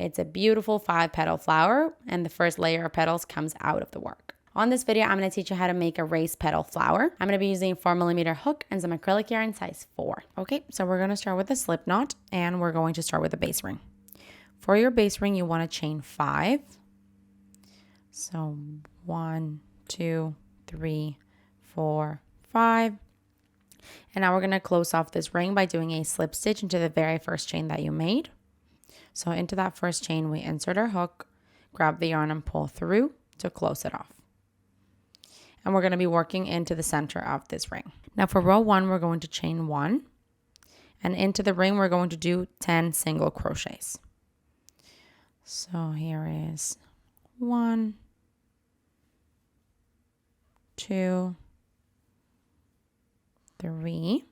It's a beautiful 5-petal flower, and the first layer of petals comes out of the work. On this video, I'm going to teach you how to make a raised petal flower. I'm going to be using a 4mm hook and some acrylic yarn size 4. Okay, so we're going to start with a slip knot, and we're going to start with a base ring. For your base ring, you want to chain 5. So 1, 2, 3, 4, 5. And now we're going to close off this ring by doing a slip stitch into the very first chain that you made. So into that first chain, we insert our hook, grab the yarn and pull through to close it off. And we're going to be working into the center of this ring. Now for row 1, we're going to chain 1. And into the ring, we're going to do 10 single crochets. So here is 1, 2, 3.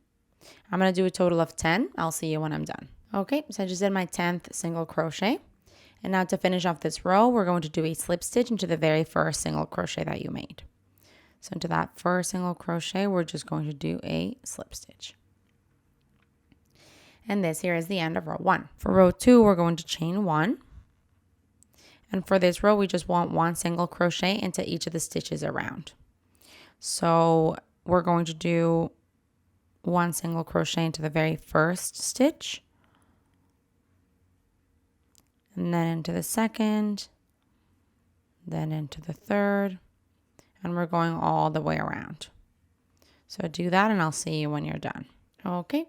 I'm going to do a total of 10. I'll see you when I'm done. Okay, so I just did my 10th single crochet. And now to finish off this row, we're going to do a slip stitch into the very first single crochet that you made. So into that first single crochet, we're just going to do a slip stitch. And this here is the end of row 1. For row 2, we're going to chain 1. And for this row, we just want 1 single crochet into each of the stitches around. So we're going to do 1 single crochet into the very first stitch. And then into the second. Then into the third. And we're going all the way around. So do that and I'll see you when you're done. Okay.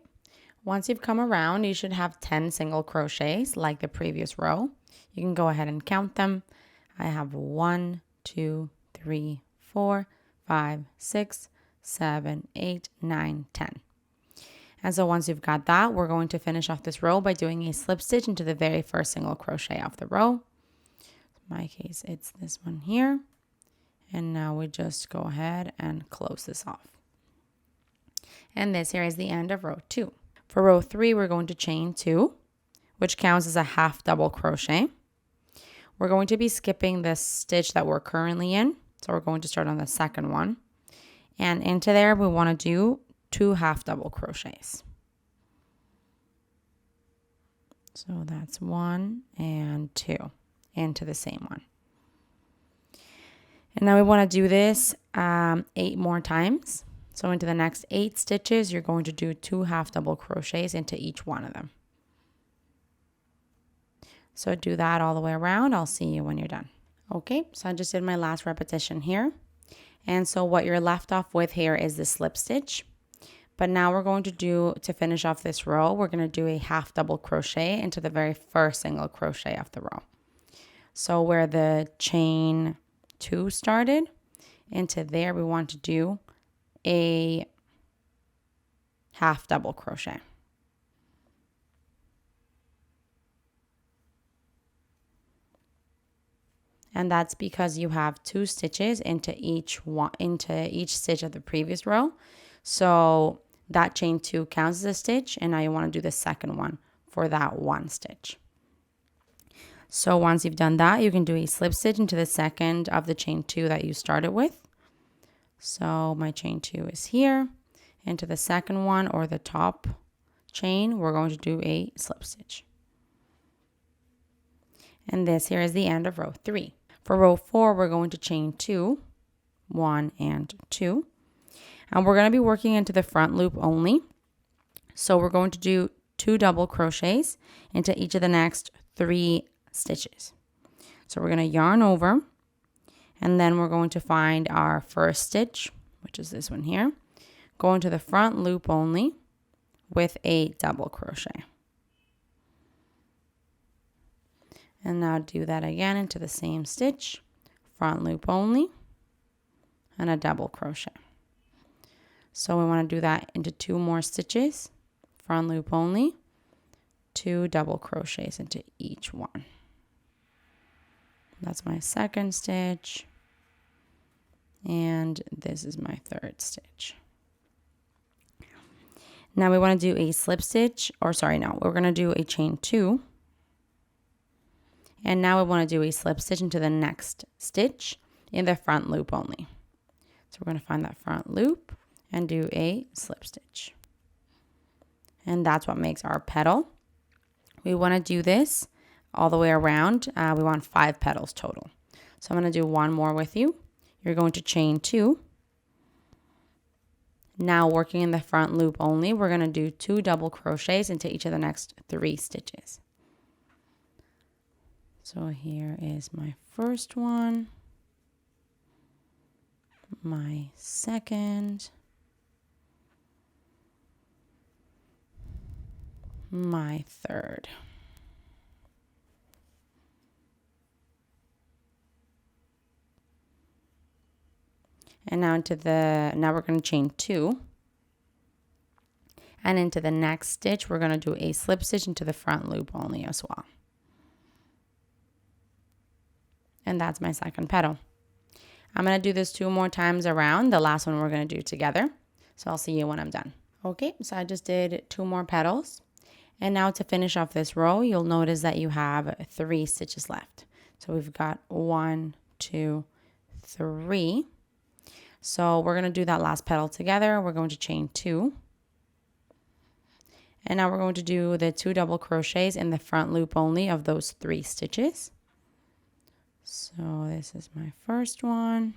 Once you've come around, you should have 10 single crochets like the previous row. You can go ahead and count them. I have 1, 2, 3, 4, 5, 6, 7, 8, 9, 10. And so once you've got that, we're going to finish off this row by doing a slip stitch into the very first single crochet of the row. In my case, it's this one here. And now we just go ahead and close this off. And this here is the end of row 2. For row 3, we're going to chain 2, which counts as a half double crochet. We're going to be skipping this stitch that we're currently in. So we're going to start on the second one. And into there, we want to do 2 half double crochets. So that's 1 and 2 into the same one. And now we want to do this 8 more times. So into the next 8 stitches, you're going to do 2 half double crochets into each one of them. So do that all the way around. I'll see you when you're done. Okay, so I just did my last repetition here. And so what you're left off with here is the slip stitch. But now we're going to do, to finish off this row, we're going to do a half double crochet into the very first single crochet of the row. So where the chain 2 started, into there we want to do a half double crochet. And that's because you have 2 stitches into each stitch of the previous row. So that chain 2 counts as a stitch, and now you want to do the second one for that 1 stitch. So once you've done that, you can do a slip stitch into the second of the chain 2 that you started with. So my chain 2 is here. Into the second one, or the top chain, we're going to do a slip stitch. And this here is the end of row 3. For row 4, we're going to chain 2, 1 and 2. And we're going to be working into the front loop only. So we're going to do 2 double crochets into each of the next 3 stitches. So we're going to yarn over, and then we're going to find our first stitch, which is this one here, go into the front loop only with a double crochet. And now do that again into the same stitch, front loop only, and a double crochet. So we want to do that into 2 more stitches, front loop only, 2 double crochets into each one. That's my second stitch, and this is my third stitch. Now we want to do a slip stitch, we're going to do a chain 2. And now we want to do a slip stitch into the next stitch in the front loop only. So we're going to find that front loop and do a slip stitch. And that's what makes our petal. We want to do this all the way around, we want 5 petals total. So I'm going to do one more with you. You're going to chain 2. Now working in the front loop only, we're going to do 2 double crochets into each of the next 3 stitches. So here is my first one, my second, my third. And now now we're going to chain 2. And into the next stitch, we're going to do a slip stitch into the front loop only as well. And that's my second petal. I'm going to do this 2 more times around. The last one we're going to do together. So I'll see you when I'm done. Okay, so I just did 2 more petals. And now to finish off this row, you'll notice that you have 3 stitches left. So we've got 1, 2, 3. So we're going to do that last petal together. We're going to chain 2. And now we're going to do the 2 double crochets in the front loop only of those 3 stitches. So this is my first one,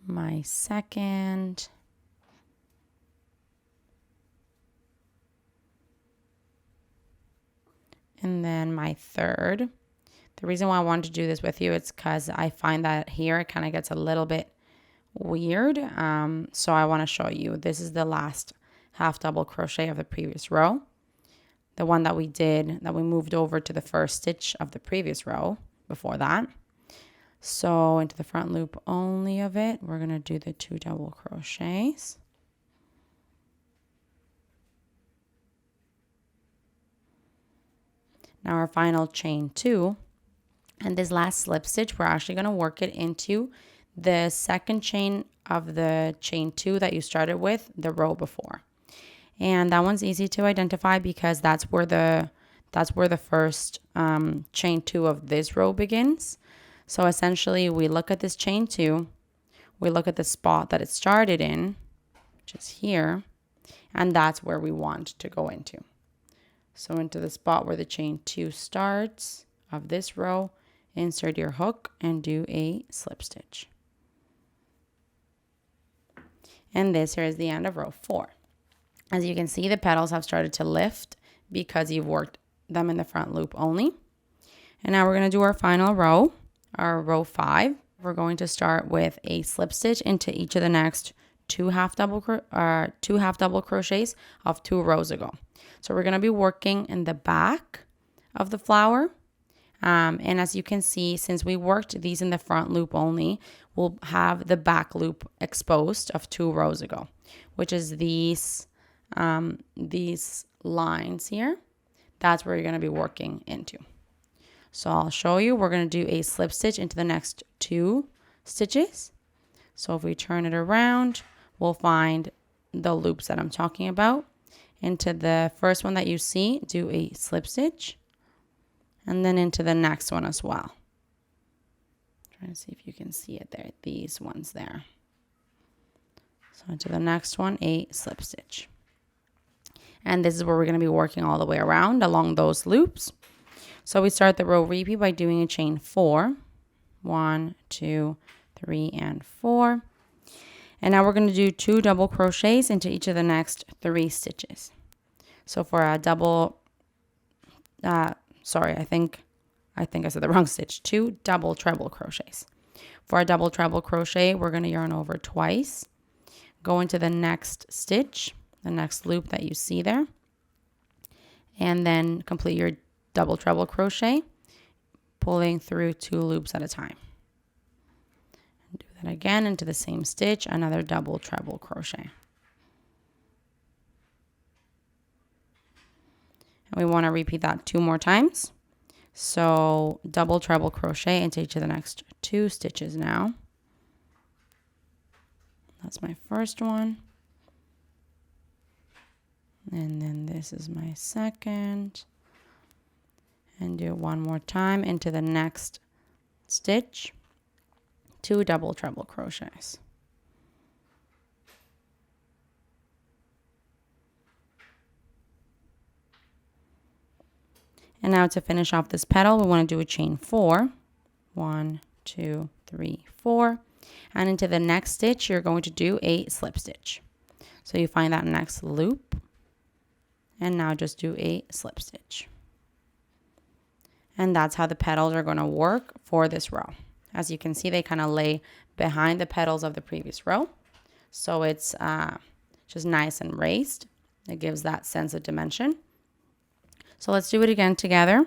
my second, and then my third. The reason why I wanted to do this with you is because I find that here it kind of gets a little bit weird. So I want to show you. This is the last half double crochet of the previous row. The one that we moved over to the first stitch of the previous row before that. So into the front loop only of it, we're going to do the 2 double crochets. Now our final chain 2. And this last slip stitch, we're actually going to work it into the second chain of the chain 2 that you started with the row before. And that one's easy to identify because that's where the first chain 2 of this row begins. So essentially we look at this chain 2, we look at the spot that it started in, which is here, and that's where we want to go into. So into the spot where the chain 2 starts of this row, insert your hook and do a slip stitch. And this here is the end of row 4. As you can see, the petals have started to lift because you've worked them in the front loop only. And now we're going to do our final row, our row 5. We're going to start with a slip stitch into each of the next 2 half double crochets of 2 rows ago. So we're going to be working in the back of the flower. And as you can see, since we worked these in the front loop only, we'll have the back loop exposed of 2 rows ago, which is these lines here. That's where you're going to be working into. So I'll show you. We're going to do a slip stitch into the next 2 stitches. So if we turn it around, we'll find the loops that I'm talking about. Into the first one that you see, do a slip stitch. And then into the next one as well. Trying to see if you can see it there. These ones there. So into the next one, a slip stitch. And this is where we're going to be working all the way around along those loops. So we start the row repeat by doing a chain 4. 1, 2, 3, and 4. And now we're going to do 2 double crochets into each of the next 3 stitches. So for a double, sorry, I think I said the wrong stitch. 2 double treble crochets. For a double treble crochet, we're going to yarn over twice. Go into the next stitch, the next loop that you see there. And then complete your double treble crochet, pulling through 2 loops at a time. Do that again into the same stitch, another double treble crochet. And we want to repeat that 2 more times. So double treble crochet into each of the next 2 stitches now. That's my first one. And then this is my second. And do it one more time into the next stitch. 2 double treble crochets. And now to finish off this petal, we want to do a chain 4. 1, 2, 3, 4. And into the next stitch, you're going to do a slip stitch. So you find that next loop. And now just do a slip stitch. And that's how the petals are going to work for this row. As you can see, they kind of lay behind the petals of the previous row. So it's just nice and raised. It gives that sense of dimension. So let's do it again together.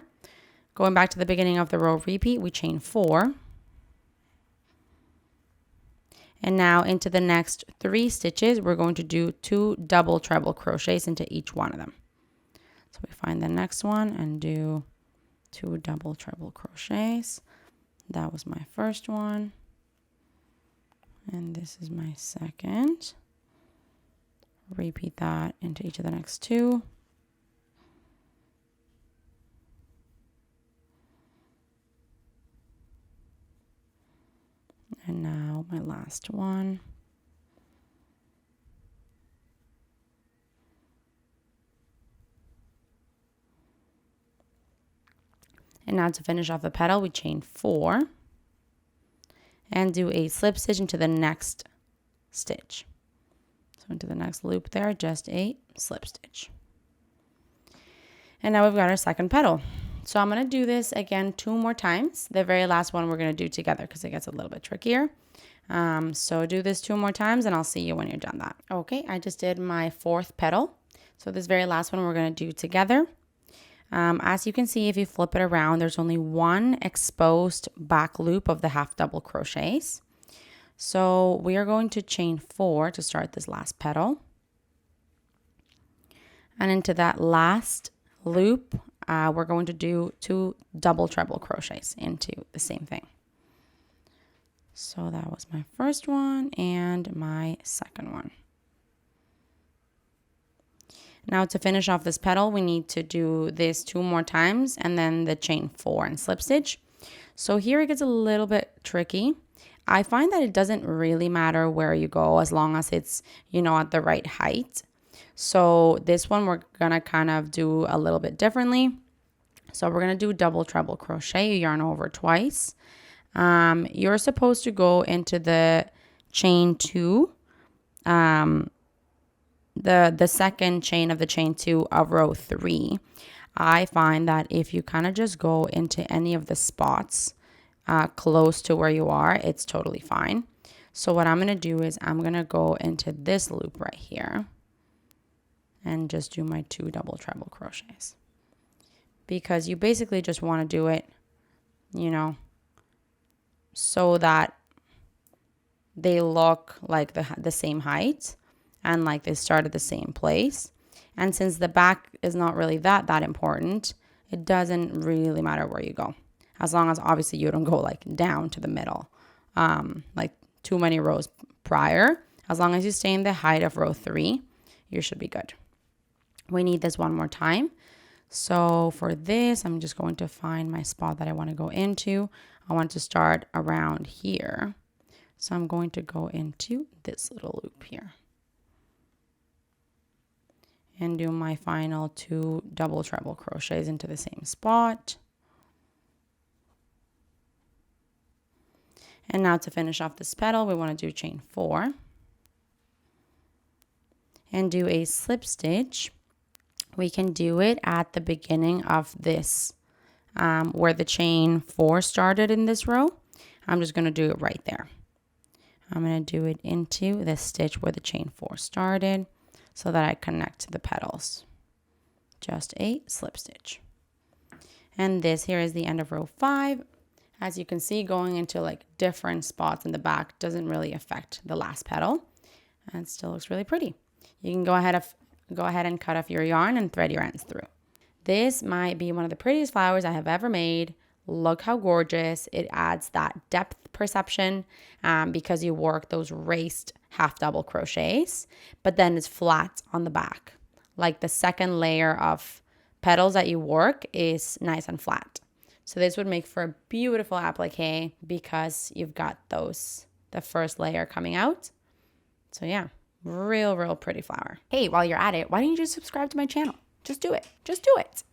Going back to the beginning of the row repeat, we chain 4. And now into the next 3 stitches, we're going to do 2 double treble crochets into each one of them. So we find the next one and do 2 double treble crochets. That was my first one. And this is my second. Repeat that into each of the next 2. And now my last one. And now to finish off the petal, we chain 4 and do a slip stitch into the next stitch. So into the next loop there, just a slip stitch. And now we've got our second petal. So I'm going to do this again 2 more times. The very last one we're going to do together because it gets a little bit trickier. So do this 2 more times and I'll see you when you're done that. Okay, I just did my 4th petal. So this very last one we're going to do together. As you can see, if you flip it around, there's only one exposed back loop of the half double crochets. So we are going to chain 4 to start this last petal. And into that last loop, we're going to do 2 double treble crochets into the same thing. So that was my first one and my second one. Now to finish off this petal, we need to do this 2 more times and then the chain 4 and slip stitch. So here it gets a little bit tricky. I find that it doesn't really matter where you go as long as it's, you know, at the right height. So this one we're going to kind of do a little bit differently. So we're going to do double treble crochet, you yarn over twice. You're supposed to go into the chain 2, the second chain of the chain 2 of row 3. I find that if you kind of just go into any of the spots close to where you are, it's totally fine. So what I'm going to do is I'm going to go into this loop right here and just do my 2 double treble crochets. Because you basically just want to do it, you know, so that they look like the same height and like they start at the same place. And since the back is not really that important, it doesn't really matter where you go. As long as obviously you don't go like down to the middle, like too many rows prior. As long as you stay in the height of row 3, you should be good. We need this one more time. So for this, I'm just going to find my spot that I want to go into. I want to start around here. So I'm going to go into this little loop here. And do my final 2 double treble crochets into the same spot. And now to finish off this petal, we want to do chain 4. And do a slip stitch. We can do it at the beginning of this, where the chain 4 started in this row. I'm just going to do it right there. I'm going to do it into the stitch where the chain 4 started so that I connect to the petals. Just a slip stitch. And this here is the end of row 5. As you can see, going into like different spots in the back doesn't really affect the last petal. And it still looks really pretty. You can go ahead and cut off your yarn and thread your ends through. This might be one of the prettiest flowers I have ever made. Look how gorgeous. It adds that depth perception because you work those raised half double crochets, but then it's flat on the back. Like the second layer of petals that you work is nice and flat. So this would make for a beautiful applique because you've got the first layer coming out. So yeah. Real pretty flower. Hey, while you're at it, why don't you just subscribe to my channel? Just do it. Just do it.